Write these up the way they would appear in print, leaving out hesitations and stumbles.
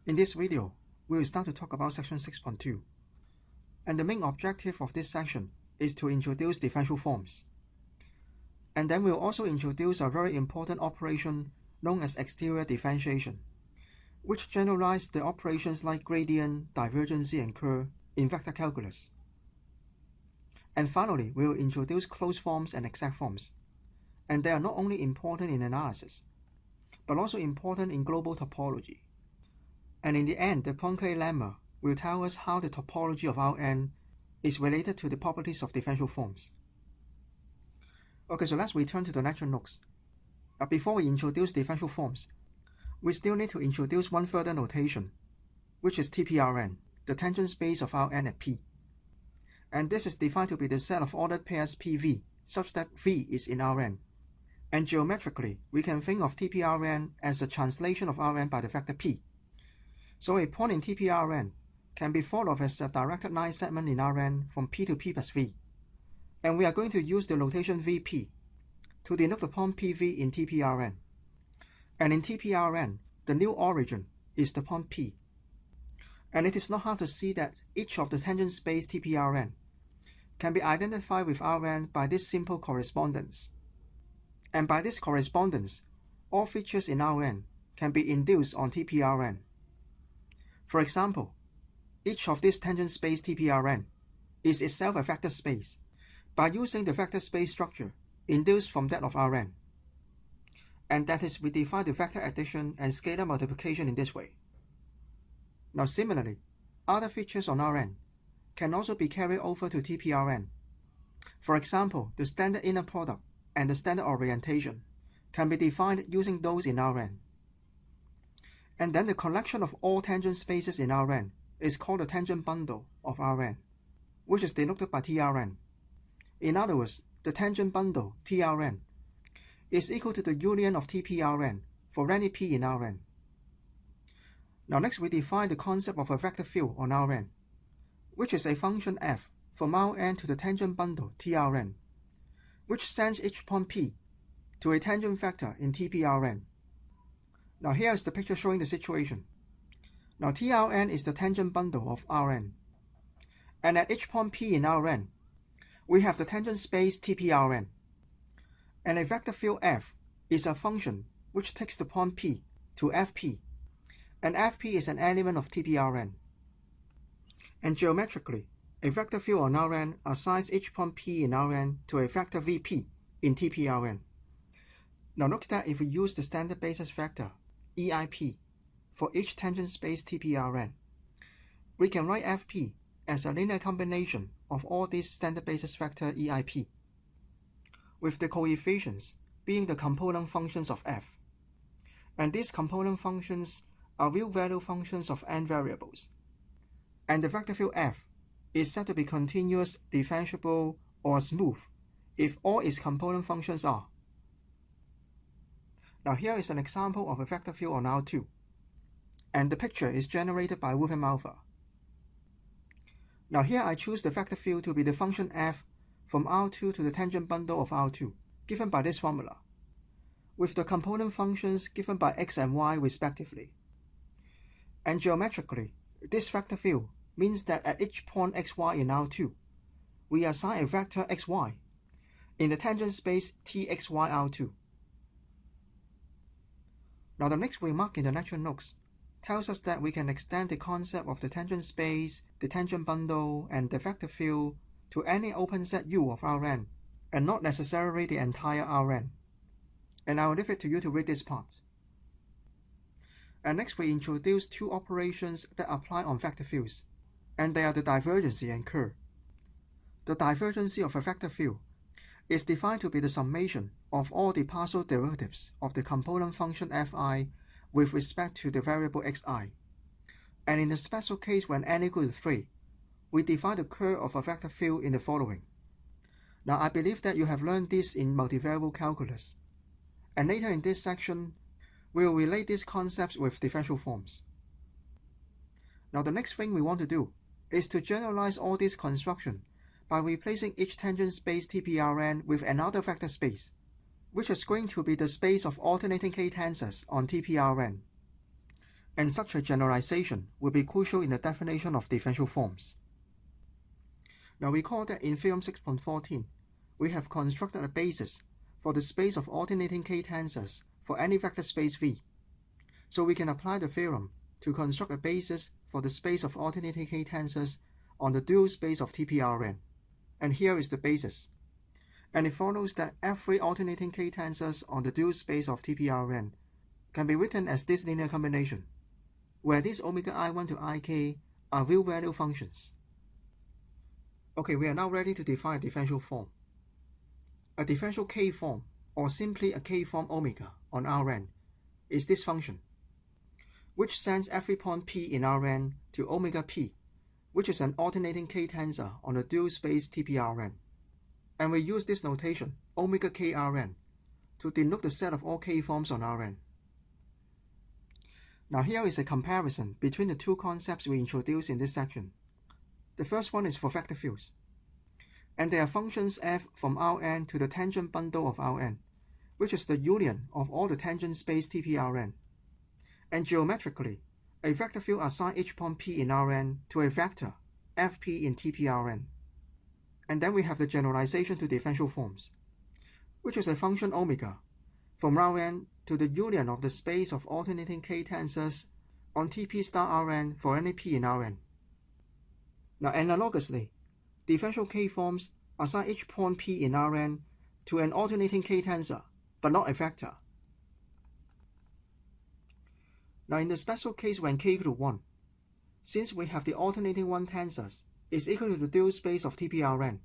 In this video, we will start to talk about section 6.2. And the main objective of this section is to introduce differential forms. And then we'll also introduce a very important operation known as exterior differentiation, which generalizes the operations like gradient, divergence, and curl in vector calculus. And finally, we'll introduce closed forms and exact forms. And they are not only important in analysis, but also important in global topology. And in the end, the Poincare lemma will tell us how the topology of Rn is related to the properties of differential forms. Okay, so let's return to the lecture notes. But before we introduce differential forms, we still need to introduce one further notation, which is TPRn, the tangent space of Rn at P. And this is defined to be the set of ordered pairs PV, such that V is in Rn. And geometrically, we can think of TPRn as a translation of Rn by the vector P. So a point in TPRn can be thought of as a directed line segment in Rn from P to P plus V. And we are going to use the notation Vp to denote the point PV in TPRn. And in TPRn, the new origin is the point P. And it is not hard to see that each of the tangent space TPRn can be identified with Rn by this simple correspondence. And by this correspondence, all features in Rn can be induced on TPRn. For example, each of these tangent space TPRn is itself a vector space by using the vector space structure induced from that of Rn. And that is, we define the vector addition and scalar multiplication in this way. Now similarly, other features on Rn can also be carried over to TPRn. For example, the standard inner product and the standard orientation can be defined using those in Rn. And then the collection of all tangent spaces in Rn is called the tangent bundle of Rn, which is denoted by TRn. In other words, the tangent bundle, TRn, is equal to the union of TPRn for any P in Rn. Now next we define the concept of a vector field on Rn, which is a function f from Rn to the tangent bundle TRn, which sends each point P to a tangent vector in TPRn. Now here is the picture showing the situation. Now TRn is the tangent bundle of Rn. And at each point P in Rn, we have the tangent space TPRn. And a vector field f is a function which takes the point P to Fp. And Fp is an element of TPRn. And geometrically, a vector field on Rn assigns each point P in Rn to a vector Vp in TPRn. Now note that if we use the standard basis vector EIP for each tangent space TPRn, we can write Fp as a linear combination of all these standard basis vector EIP, with the coefficients being the component functions of f. And these component functions are real value functions of n variables. And the vector field f is said to be continuous, differentiable, or smooth if all its component functions are. Now here is an example of a vector field on R2, and the picture is generated by Wolfram alpha. Now here I choose the vector field to be the function f from R2 to the tangent bundle of R2, given by this formula, with the component functions given by x and y respectively. And geometrically, this vector field means that at each point xy in R2, we assign a vector xy in the tangent space Txy R2. Now the next remark in the lecture notes tells us that we can extend the concept of the tangent space, the tangent bundle, and the vector field to any open set U of Rn, and not necessarily the entire Rn. And I will leave it to you to read this part. And next we introduce two operations that apply on vector fields, and they are the divergence and curl. The divergence of a vector field is defined to be the summation of all the partial derivatives of the component function fi with respect to the variable xi. And in the special case when n equals 3, we define the curl of a vector field in the following. Now I believe that you have learned this in multivariable calculus, and later in this section, we will relate these concepts with differential forms. Now the next thing we want to do is to generalize all this construction by replacing each tangent space TPRn with another vector space, which is going to be the space of alternating K tensors on TPRn. and such a generalization will be crucial in the definition of differential forms. Now recall that in Theorem 6.14, we have constructed a basis for the space of alternating K-tensors for any vector space V. So we can apply the theorem to construct a basis for the space of alternating K-tensors on the dual space of TPRN. And here is the basis. And it follows that every alternating K-tensors on the dual space of TPRN can be written as this linear combination, where these omega I1 to ik are real value functions. Okay, we are now ready to define a differential form. A differential K form, or simply a K form omega on Rn, is this function, which sends every point P in Rn to omega P, which is an alternating K-tensor on the dual space TPRN. And we use this notation, omega KRn, to denote the set of all K forms on Rn. Now here is a comparison between the two concepts we introduced in this section. The first one is for vector fields, and they are functions f from Rn to the tangent bundle of Rn, which is the union of all the tangent space TPRN. And geometrically, a vector field assigns each point P in Rn to a vector Fp in TPRN. And then we have the generalization to differential forms, which is a function omega from Rn to the union of the space of alternating K-tensors on Tp star Rn for any P in Rn. Now analogously, differential K forms assign each point P in Rn to an alternating K-tensor, but not a vector. Now in the special case when k equal to 1, since we have the alternating 1 tensors is equal to the dual space of TPRN,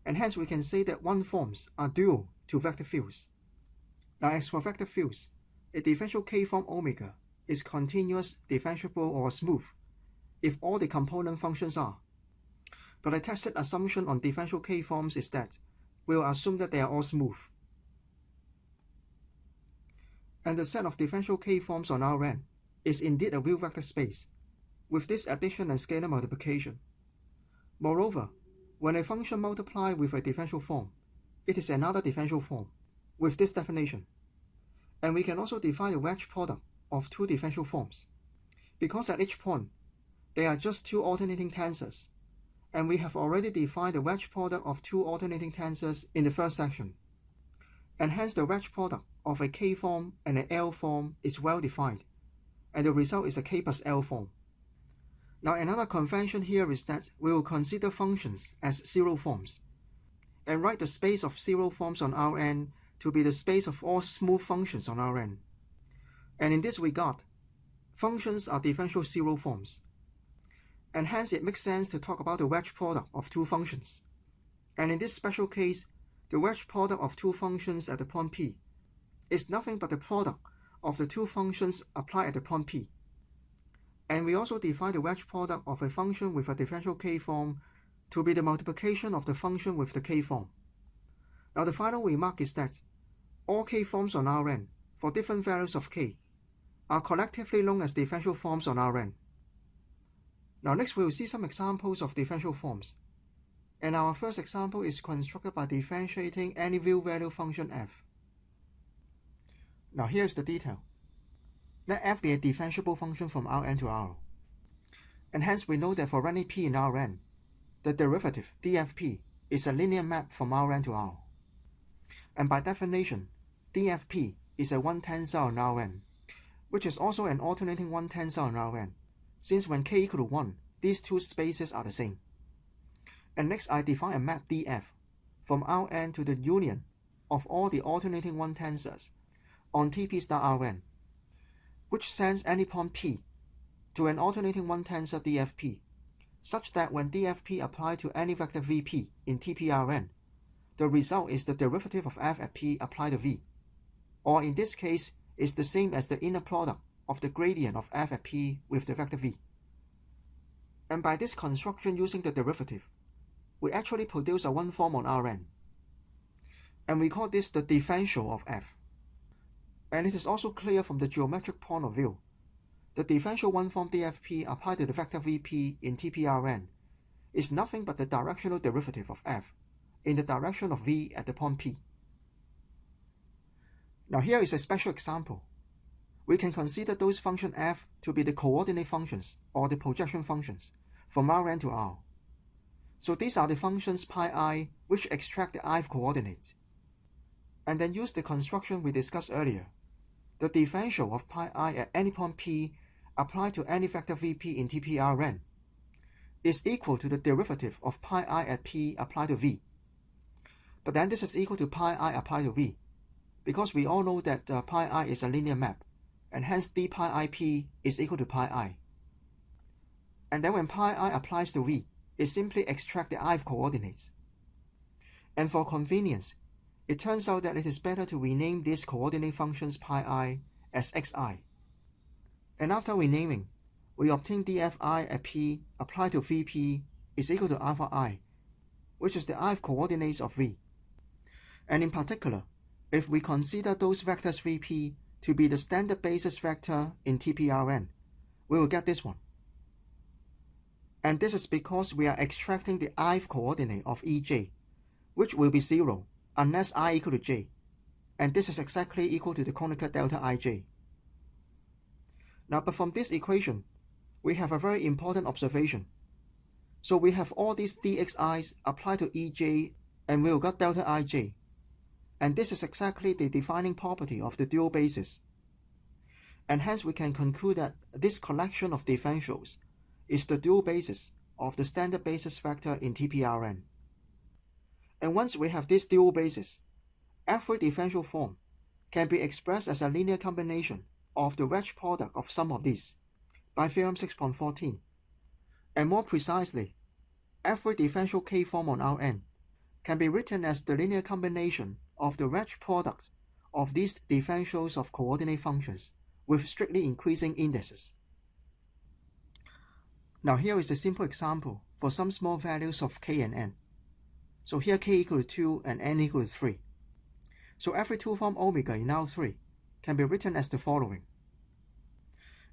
and hence we can say that 1 forms are dual to vector fields. Now as for vector fields, a differential K form omega is continuous, differentiable, or smooth if all the component functions are. But a tacit assumption on differential K forms is that we'll assume that they are all smooth. And the set of differential K forms on Rn is indeed a real vector space, with this addition and scalar multiplication. Moreover, when a function multiplies with a differential form, it is another differential form, with this definition. And we can also define the wedge product of two differential forms, because at each point, they are just two alternating tensors, and we have already defined the wedge product of two alternating tensors in the first section. And hence the wedge product of a K form and an L form is well defined, and the result is a K plus L form. Now another convention here is that we will consider functions as zero forms, and write the space of zero forms on Rn to be the space of all smooth functions on Rn. And in this regard, functions are differential zero forms, and hence it makes sense to talk about the wedge product of two functions. And in this special case, the wedge product of two functions at the point P is nothing but the product of the two functions applied at the point P. And we also define the wedge product of a function with a differential K form to be the multiplication of the function with the K form. Now the final remark is that all K forms on Rn for different values of K are collectively known as differential forms on Rn. Now next we will see some examples of differential forms. And our first example is constructed by differentiating any real value function f. Now here is the detail. Let f be a differentiable function from Rn to R. And hence we know that for any P in Rn, the derivative dfp is a linear map from Rn to R. And by definition, dfp is a 1 tensor on Rn, which is also an alternating 1 tensor on Rn, since when k equal to 1, these two spaces are the same. And next I define a map df from Rn to the union of all the alternating 1 tensors on Tp star Rn, which sends any point P to an alternating 1 tensor dfp, such that when dfp applied to any vector Vp in TPRN, the result is the derivative of f at P applied to V, or in this case is the same as the inner product of the gradient of f at P with the vector V. And by this construction using the derivative, we actually produce a 1 form on Rn, and we call this the differential of f. And it is also clear from the geometric point of view, the differential 1 form dfp applied to the vector Vp in TPRN is nothing but the directional derivative of f in the direction of V at the point P. Now here is a special example we can consider those function f to be the coordinate functions or the projection functions from Rn to R. So these are the functions pi I which extract the ith coordinate. And then use the construction we discussed earlier. The differential of pi I at any point P applied to any vector Vp in Tp_Rn is equal to the derivative of pi I at P applied to V. But then this is equal to pi I applied to V, because we all know that pi I is a linear map, and hence d pi ip is equal to pi I. And then when pi I applies to V, it simply extracts the ith coordinates. And for convenience, it turns out that it is better to rename these coordinate functions pi I as xi. And after renaming, we obtain dfi at P applied to Vp is equal to alpha I, which is the ith coordinates of V. And in particular, if we consider those vectors Vp to be the standard basis vector in Tp_Rn, we will get this one. And this is because we are extracting the ith coordinate of Ej, which will be 0 unless I equal to j, and this is exactly equal to the Kronecker delta Ij. Now, but from this equation, we have a very important observation. So we have all these dxi's applied to Ej, and we will get delta Ij. And this is exactly the defining property of the dual basis. And hence we can conclude that this collection of differentials is the dual basis of the standard basis vector in Tp_Rn. And once we have this dual basis, every differential form can be expressed as a linear combination of the wedge product of some of these by theorem 6.14. And more precisely, every differential K form on Rn can be written as the linear combination of the wedge product of these differentials of coordinate functions with strictly increasing indices. Now here is a simple example for some small values of k and n. So here k equal to 2 and n equal to 3. So every two-form omega in R3 can be written as the following.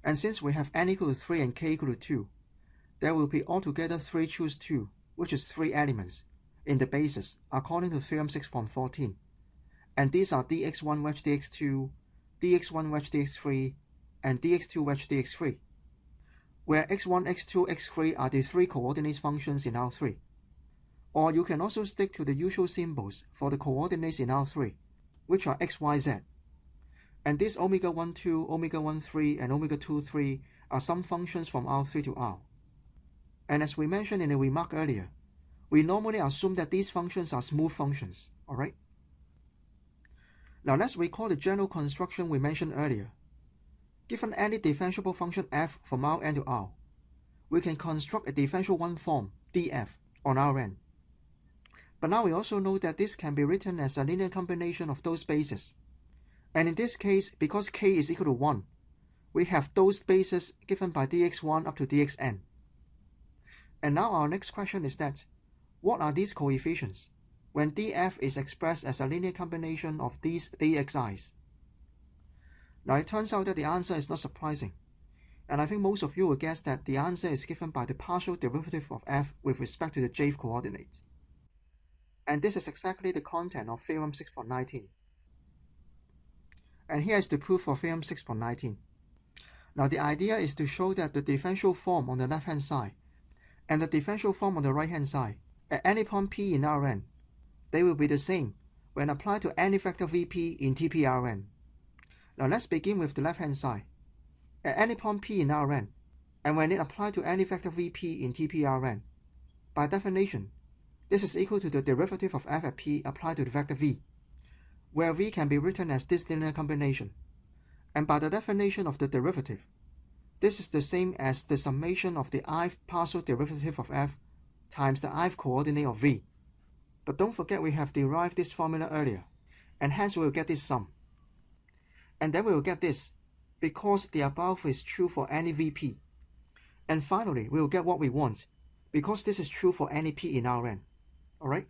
And since we have n equal to 3 and k equal to 2, there will be altogether 3 choose 2, which is 3 elements, in the basis according to theorem 6.14. And these are dx1 wedge dx2, dx1 wedge dx3, and dx2 wedge dx3, where x1, x2, x3 are the 3 coordinates functions in R3. Or you can also stick to the usual symbols for the coordinates in R3, which are x, y, z. And these omega 1, 2, omega 1, 3, and omega 2, 3 are some functions from R3 to R. And as we mentioned in the remark earlier, we normally assume that these functions are smooth functions, alright? Now let's recall the general construction we mentioned earlier. Given any differentiable function f from Rn to R, we can construct a differential one form, df, on Rn. But now we also know that this can be written as a linear combination of those bases. And in this case, because k is equal to 1, we have those bases given by dx1 up to dxn. And now our next question is that, what are these coefficients when df is expressed as a linear combination of these dxi's? Now it turns out that the answer is not surprising, and I think most of you will guess that the answer is given by the partial derivative of f with respect to the jth coordinate. And this is exactly the content of theorem 6.19. And here is the proof for theorem 6.19. Now the idea is to show that the differential form on the left-hand side and the differential form on the right-hand side at any point P in Rn, they will be the same when applied to any vector Vp in Tp_Rn. Now let's begin with the left-hand side. At any point P in Rn, and when it applied to any vector Vp in Tp_Rn, by definition, this is equal to the derivative of f at P applied to the vector V, where V can be written as this linear combination. And by the definition of the derivative, this is the same as the summation of the ith partial derivative of f times the ith coordinate of V. But don't forget we have derived this formula earlier, and hence we will get this sum. And then we will get this, because the above is true for any Vp. And finally, we will get what we want, because this is true for any P in Rn. Alright?